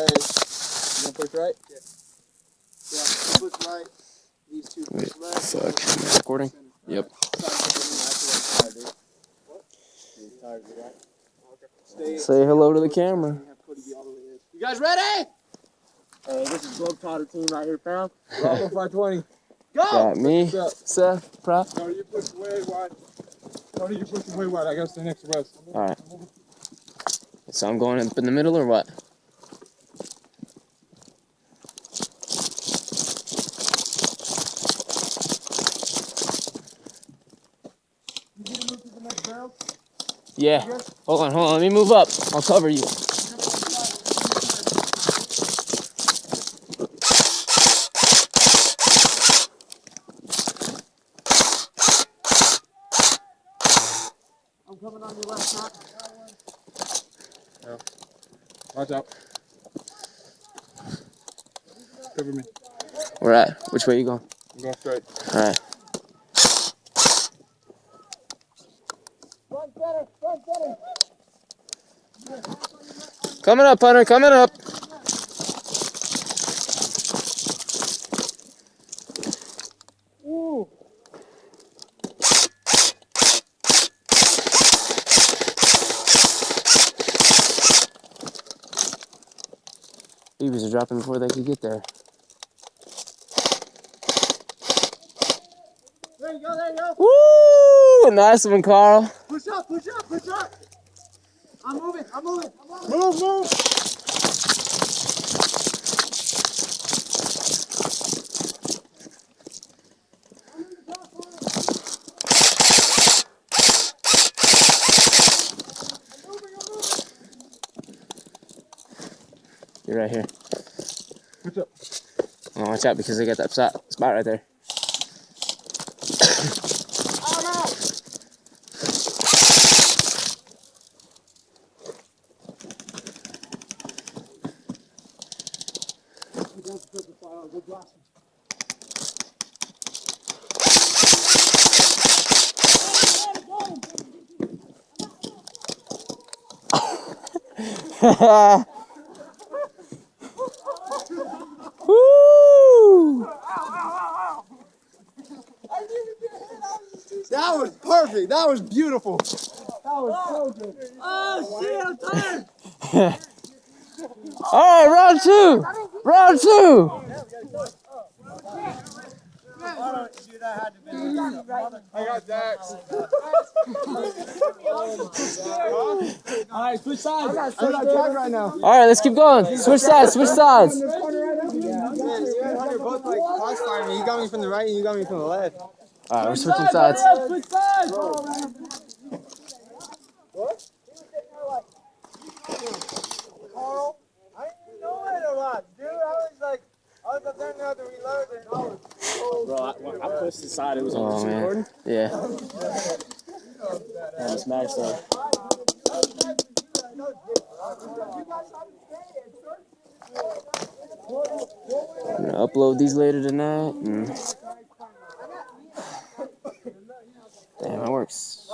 You gonna push right? Yeah, push right. These two push left. Fuck. Recording? Yep. Say hello to the camera. You guys ready? This is Globetrotter team right here, fam. Bravo-520. Go! Got me, Seth, Prop. No, you push way wide. No, you push way wide. I gotta stay next to Wes. Alright. So I'm going up in the middle or what? Yeah. Hold on. Let me move up. I'll cover you. I'm coming on your left, Matt. No. Watch out. Cover me. Where at? Which way you going? I'm going straight. Alright. Front center, front center. Coming up, Hunter, coming up. Ooh. Babies are dropping before they could get there. There you go, there you go. Woo! Nice one, Carl. Push up, push up, push up. I'm moving, I'm moving. Move, move. You're right here. Push up. Oh, watch out because they got that spot right there. I'm out. Woo! That was perfect. That was beautiful. That was so good. Oh shit, I'm tired. All right, round two. Round two. I got Dax. Alright, switch sides. I'm not tag right now. All right, let's keep going. Switch sides. Switch sides. You and Hunter both like crossfire me. You got me from the right and you got me from the left. All right, we're switching sides. Switch sides. What? Carl, I didn't even know it a lot, dude. I was up there now to reload and I was Bro, I pushed aside. It was on Oh the man. recording. Yeah. And it's smashed up. I'm gonna upload these later tonight. Damn, that works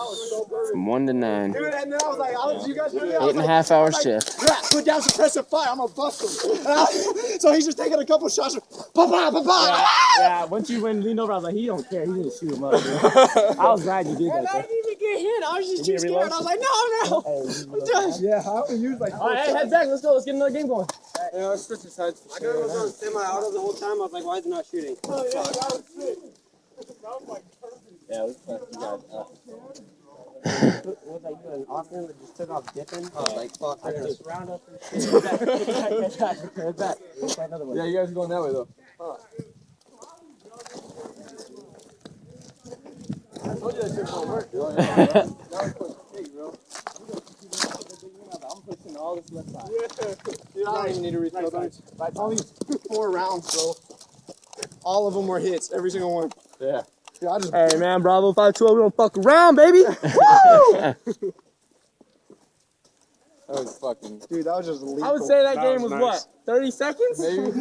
from 1 to 9. dude, and then I was like, you guys hear me? 8.5 hour shift. Yeah, put down suppressive fire, I'm gonna bust him. So he's just taking a couple shots. Yeah, once you went leaned over, I was like, he don't care. He's gonna shoot him up. Dude. I was glad you did that. I didn't even get hit. I was just too scared. reload? I was like, no. I'm done. Yeah, I only used like. All right, hey, head back. Let's go. Let's get another game going. Yeah, let's switch sides. I got was on semi-auto the whole time. I was like, why is it not shooting? Oh, yeah, that was sick. That was like perfect. Yeah, it was fun. You guys, Was like you an offering that just took off dipping? I was like, fuck, I they're just round up and shit. Head back. Head back. Try another one. yeah, you guys are going that way though. Huh. I told you that shit won't work, dude. That was fucking big, bro. I'm pushing all this left side. Yeah. Dude, I don't even need to refill them. It's only 4 rounds, bro. All of them were hits, every single one. Yeah. Dude, I just Hey, man, Bravo-520, we don't fuck around, baby. Woo! That was fucking. Dude, that was just lethal. I would say that game was nice. what? 30 seconds? Maybe.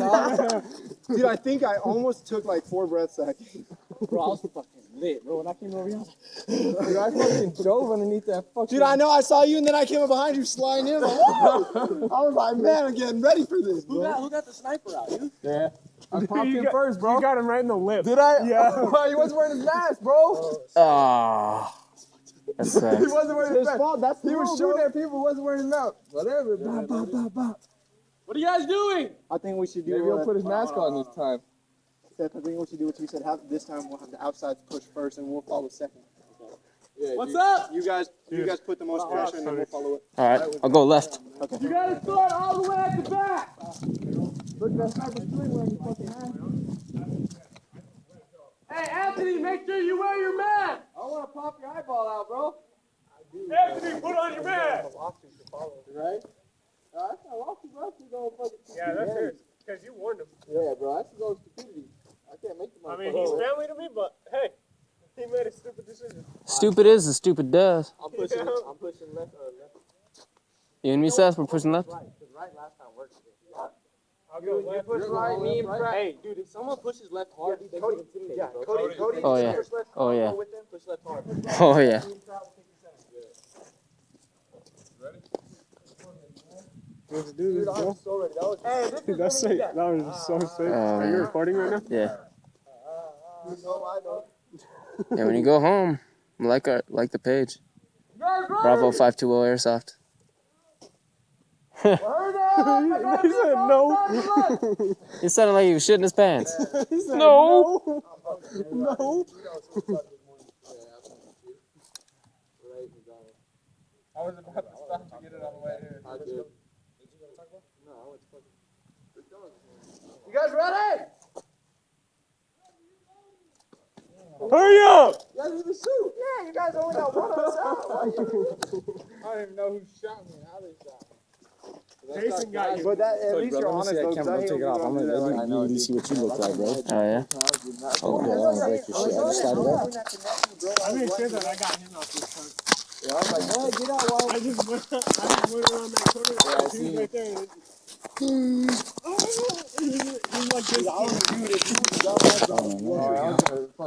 Dude, I think I almost took like 4 breaths that game. Bro, I was fucking lit, bro. When I came over here, Dude, I fucking dove underneath that fucking... Dude, I know I saw you and then I came up behind you sliding in. Like, I was like, man, I'm getting ready for this, bro. who got the sniper out? You? Yeah. I popped him first, bro. You got him right in the lip. Did I? Yeah. He wasn't wearing his mask, bro. Oh, that He sucks. wasn't wearing his mask. fault. That's He was shooting at people who wasn't wearing his mask. Whatever. Bop, bop, bop, bop. What are you guys doing? I think we should do. Maybe he'll put his mask on this time. Seth, I think we should do what you said. This time we'll have the outsides push first, and we'll follow second. Yeah, What's up? You guys put the most pressure, and then we'll follow it. All right, I'll go left. Okay. You gotta start all the way at the back. Look at that sniper swing wearing his fucking mask. Hey, Anthony, make sure you wear your mask. I want to pop your eyeball out, bro. Anthony, put on your mask. Right? That's not lawsuit, bro. That's going fucking Yeah, that's it. Because you warned him. Yeah, bro. That's going stupidity. I can't make the I mean, he's family to me, but hey, he made a stupid decision. Stupid is as stupid does. I'm pushing left. You and me, Seth, we're pushing left. Right last time worked. I'll go left. Push right, me and Pratt. Hey, dude, if someone pushes left hard, they get intimidated, bro. Cody. Oh, yeah. Push left. Oh, yeah. Go with them. Push left hard. Oh, yeah. Dude, I'm so ready. That was Dude, that's sick. That was just so sick. Are you recording right now? Yeah. I know. Yeah, when you go home, like the page. Bravo-520 Airsoft. He said no. He sounded like he was shitting his pants. He said No. No. I was about to stop to get it on the way here. I did. No, I went to fucking... You guys ready? Hurry up. You guys need to shoot. Yeah, you guys only got one on the side. I don't even know who shot me and how they shot me. Jason got you. But that, at least you're honest, though. Take it off. I'm gonna see what you look like, bro. Oh, yeah? Oh, yeah, I don't break your shit. I just slide it up. I made sure that I got him out this time. Yeah, I was like, hey, get out, Walt. I just went around that corner. Yeah, I he see. was right there. And he's like this.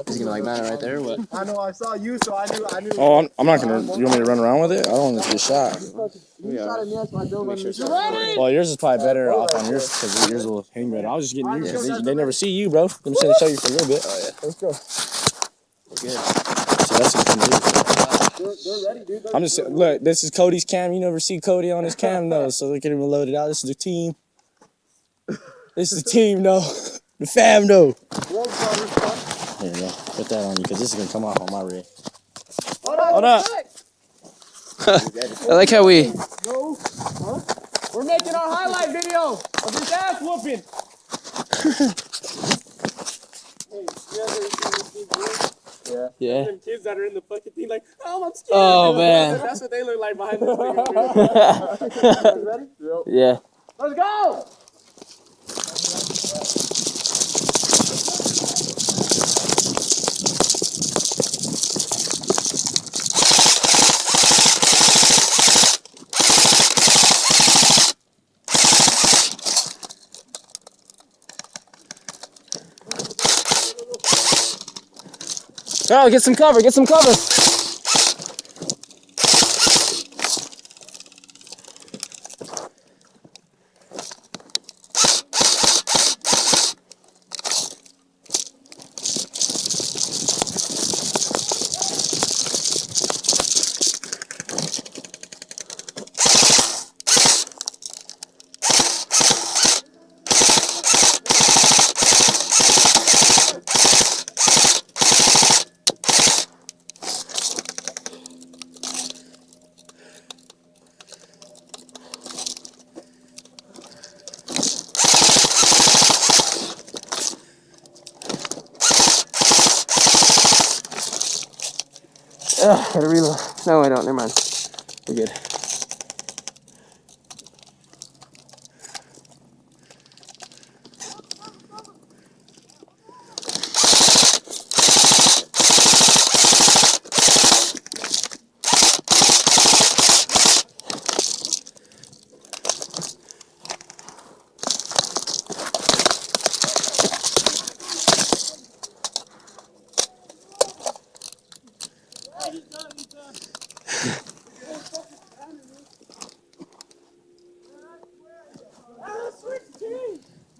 He's gonna like mine right there or what? I know, I saw you, so I knew. Oh, I'm not gonna. You want me to run around with it? I don't want to get shot. You shot at me, so I dove under the Well, yours is probably better off on yours because yours will hang better. I was just getting you because they never see you, bro. I'm just gonna show you for a little bit. Oh yeah. Let's go. We're good. So that's what you can do. They're ready, dude. I'm just look. This is Cody's cam. You never see Cody on his cam though, so look at him loaded out. This is the team. This is the team, though. The fam, though. There you go. Put that on you because this is gonna come off on my rig. Hold up. I like how we. We're making our highlight video of his ass whooping. Yeah. Them kids that are in the fucking thing like, oh, I'm scared. Oh man. That's what they look like behind this thing. Ready? Yeah. Let's go. Oh, get some cover. Get some cover. Gotta reload. No, I don't. Never mind. We're good.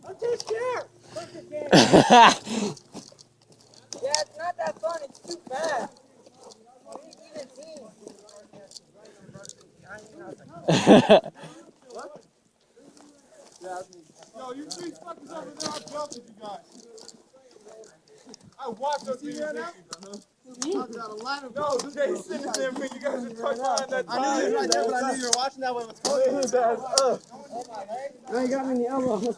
I'm too scared. Yeah, it's not that fun. It's too fast. Even team. Yo, you three fuckers over there, I'm jumping you guys. I watched those things. No, Jason is there when you guys are talking about that time. I knew you were right there, but I knew you were watching that one with Cody. His ass up. No, you got me in the elbow.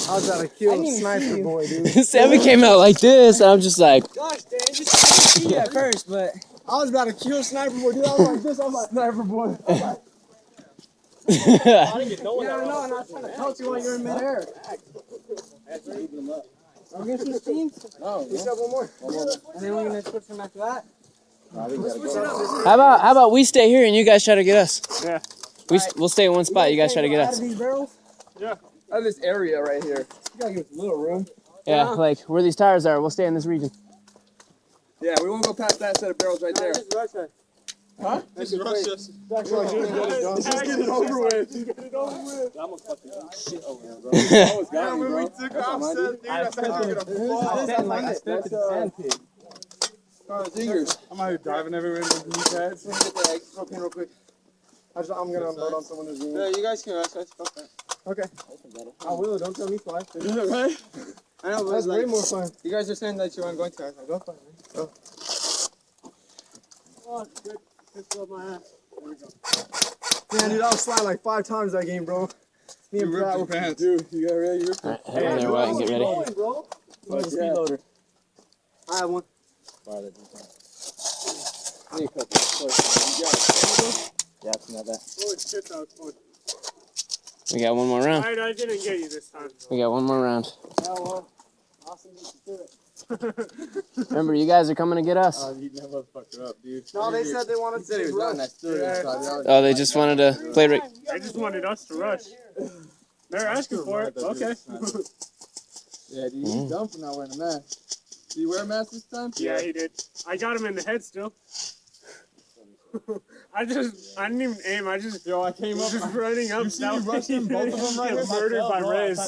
I was about to kill a sniper boy, dude. Sammy came out like this, and I'm just like, Gosh, Dan, you just couldn't see at first, but I was about to kill a sniper boy, dude. I was like this. I was like, sniper boy. I didn't get no one. Yeah, I know, and I was trying to coach you while you were in midair. Are we gonna switch teams? No. We still have one more. And then we're gonna switch them after that. how about we stay here and you guys try to get us? Yeah. We'll stay in one spot. You guys try to get Out us. of these barrels? Yeah. Out of this area right here. You gotta give us a little room. Yeah, like where these tires are. We'll stay in this region. Yeah, we won't go past that set of barrels right there. Huh? Just rush us. Just get it over with. Just get it over with. I almost fucking shit over there, bro. Almost got me, bro. When we took off, dude, I thought you were gonna fall. I stepped in the sand pit. Zingers. I'm out here diving everywhere in those knee pads. Let me get the propane real quick. I'm gonna unload on someone who's doing it. Yeah, you guys can rest. Okay. I will. Don't tell me twice. Is it right? I know, but That's like, way more fun. you guys are saying that you aren't going to. I was like, go for it, man. Go. Oh, good. Just love my ass. There we go. Man, dude, I was sliding like 5 times that game, bro. Me and Brad were pants. Dude, you got ready? You ripped All right, head in there, Wyatt, and get ready. Bro. Where's the speed loader? I have one. I need a couple. You got it. Yeah, I've seen that. Holy shit, that was fun. We got one more round. I didn't get you this time. We got one more round. Yeah, well, awesome. Remember, you guys are coming to get us. You that motherfucker up, dude. No, they said they wanted to He was on that story. Oh, they just wanted to play. They just wanted us to rush. They're asking for it. Okay. Yeah, dude, he's dumb for not wearing a mask. Did you wear a mask this time? Yeah, he did. I got him in the head still. I didn't even aim. I just came up, just running up. You see me rushing both of them right here? Murdered by Rez.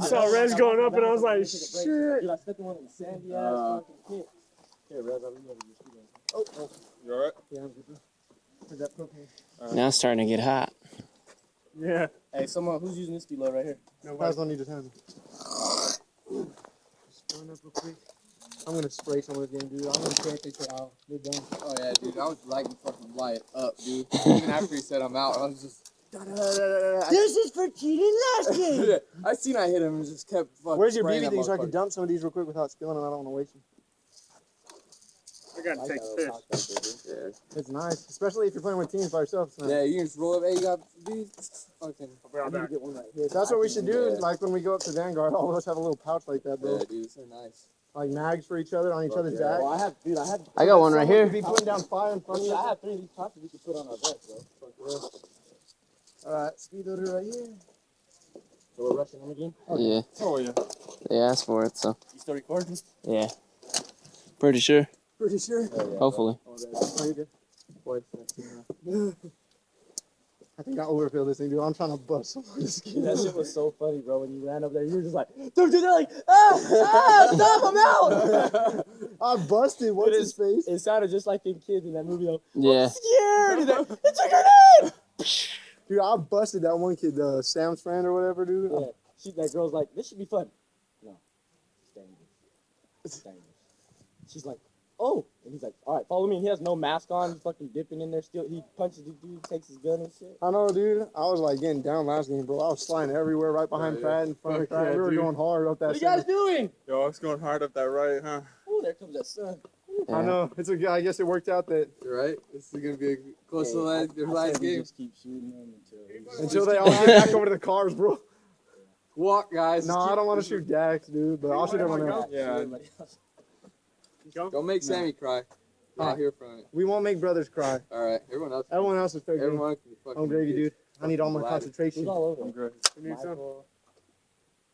Saw Rez going up, and I was like, shit. Dude, I stepped in one of the sandy ass fucking pit. Here, Rez, I'll leave over your speed. Oh, you alright? Yeah, I'm good. Where's that propane? Now it's starting to get hot. Yeah. Hey, someone who's using this speed load right here? No, guys don't need his hands. Going up real quick. I'm gonna spray some of this game, dude. I'm gonna check they say, oh, they're done. Oh, yeah, dude. I was lighting fucking Wyatt up, dude. Even after he said I'm out, I was just. This is for cheating last game. I seen I hit him and just kept fucking. Where's your spraying BB that thing so I can motherfucker. dump some of these real quick without spilling them? I don't want to waste them. I gotta take fish. Yeah. It's nice, especially if you're playing with teams by yourself. It's nice. Yeah, you can just roll up. Hey, you got these? Okay. I'll be right back. Get one right here. That's what we should do. Yeah. Like when we go up to Vanguard, all of us have a little pouch like that, bro. Yeah, dude, it's so nice. Like mags for each other on each other's yeah. back. Well, I got one right Someone here. could be putting down fire in front of you. I have 3 of these pouches we could put on our backs, bro. All right, speed loader right here. So we're rushing them again? Yeah, Oh, yeah. they asked for it, so You still recording? yeah. Pretty sure. Pretty sure. Hopefully. Oh, you're good. I think I overfilled this thing, dude. I'm trying to bust someone's skin. That shit was so funny, bro. When you ran up there, you were just like, dude, they're like, stop, I'm out. I busted. What's his face? It sounded just like them kids in that movie, though. Yeah. Scared. He's like, it's a grenade. Dude, I busted that one kid, Sam's friend or whatever, dude. Yeah. That girl's like, this should be fun. No. It's dangerous. It's dangerous. She's like, oh. And he's like, all right, follow me. And he has no mask on. He's fucking dipping in there still. He punches the dude, takes his gun and shit. I know, dude. I was like getting down last game, bro. I was sliding everywhere, right behind Pratt, in front of Fuck Pratt. yeah, We were dude. going hard up that. What are you guys doing? Yo, I was going hard up that right, huh? Oh, there comes that sun. I know. It's a. I guess it worked out that You're right. This is gonna be a close to the last game. Just keep shooting them until they all get back over to the cars, bro. Walk, guys. No, I don't want to shoot Dax, dude. But I'll shoot everyone else. Yeah. Don't make Sammy cry. I'll hear from it. We won't make brothers cry. All right, everyone else. Everyone else is fair game. Everyone can fucking. I'm gravy, dude. I need all my Who's concentration. all over? I'm good. You need some?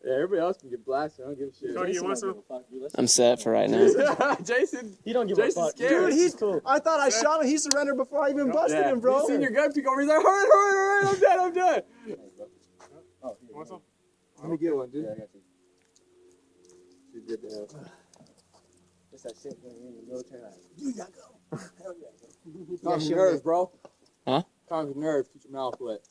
Yeah, everybody else can get blasted. I don't give a shit. Cody, you want some? I'm set for right now. Jason, He don't give Jason's a fuck. scared. Dude, he's cool. I thought I shot him. He surrendered before I even busted him, bro. He's seen your gun peek over. He's like, hurry, I'm dead. Want some? Let me get one, dude. Yeah, I got you. She's good to have. Just that shit when you're in the military. You gotta go. Calm your nerves, bro. Huh? Calm your nerves. Keep your mouth wet.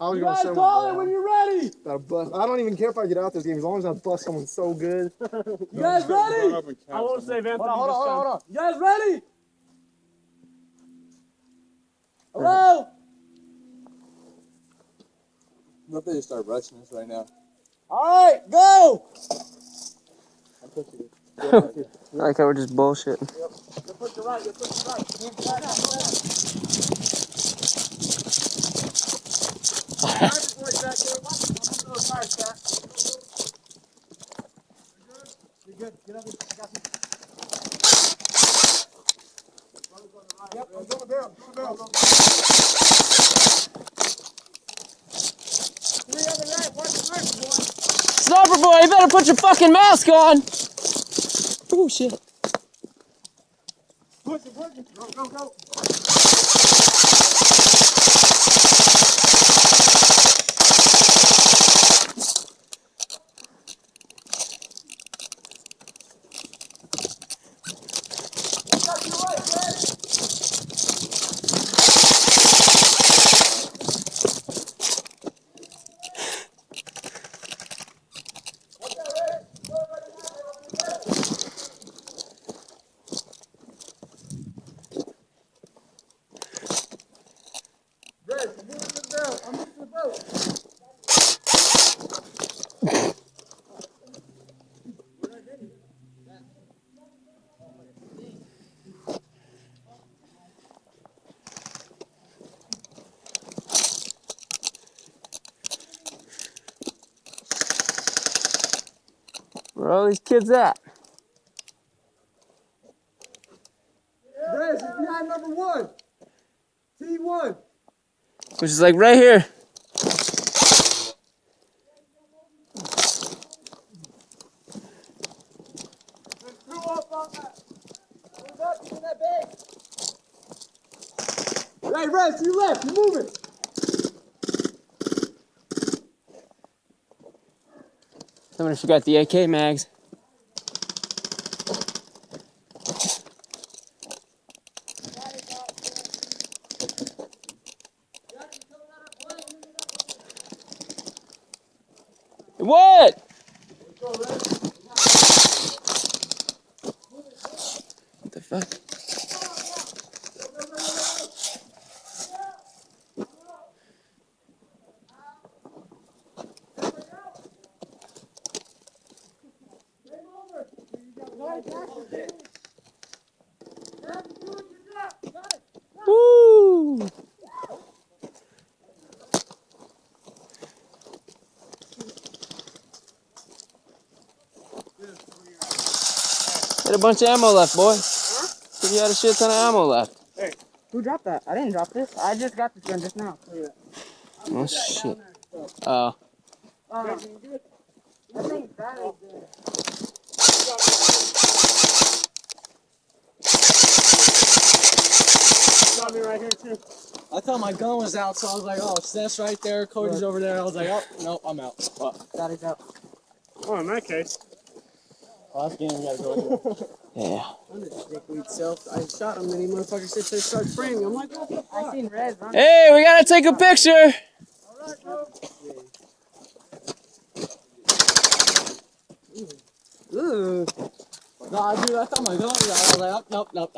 I was gonna show call it when you're ready. Got a bust. I don't even care if I get out this game as long as I bust someone so good. You guys ready? I won't save Anthony. Hold on. You guys ready? Hello? What if they just start rushing us right now? All right, go! I like how we're just bullshitting. You push the right. You're good. Get up here. Yep, I'm doing the barrel. Three on the right, watch the left, boy. Sniper boy, you better put your fucking mask on! Oh shit. Push it. Go. Where are all these kids at? Rez, it's behind number 1. T1. Which is like right here. Two up on that. Move up, get in that bag. Hey, Rez, to your left. You're moving. Somebody forgot the AK mags. What? What the fuck? Woo! Had a bunch of ammo left, boy. Said you had a shit ton of ammo left. Who dropped that? I didn't drop this. I just got this gun just now. Oh shit. Oh. I think that is good. Got me right here too. I thought my gun was out, so I was like, oh, Steph's right there, Cody's over there. I was like, oh, no, I'm out. That is out. Oh, in that case. Last game, we gotta go anyway. Yeah. I'm just dickweed self. I shot him and he motherfucker sits there starts spraying me. I'm like, what the fuck? I seen Rez run. Hey, we gotta take a picture. Ugh. Nah, dude, I thought my gun was out. I was like, oh, nope.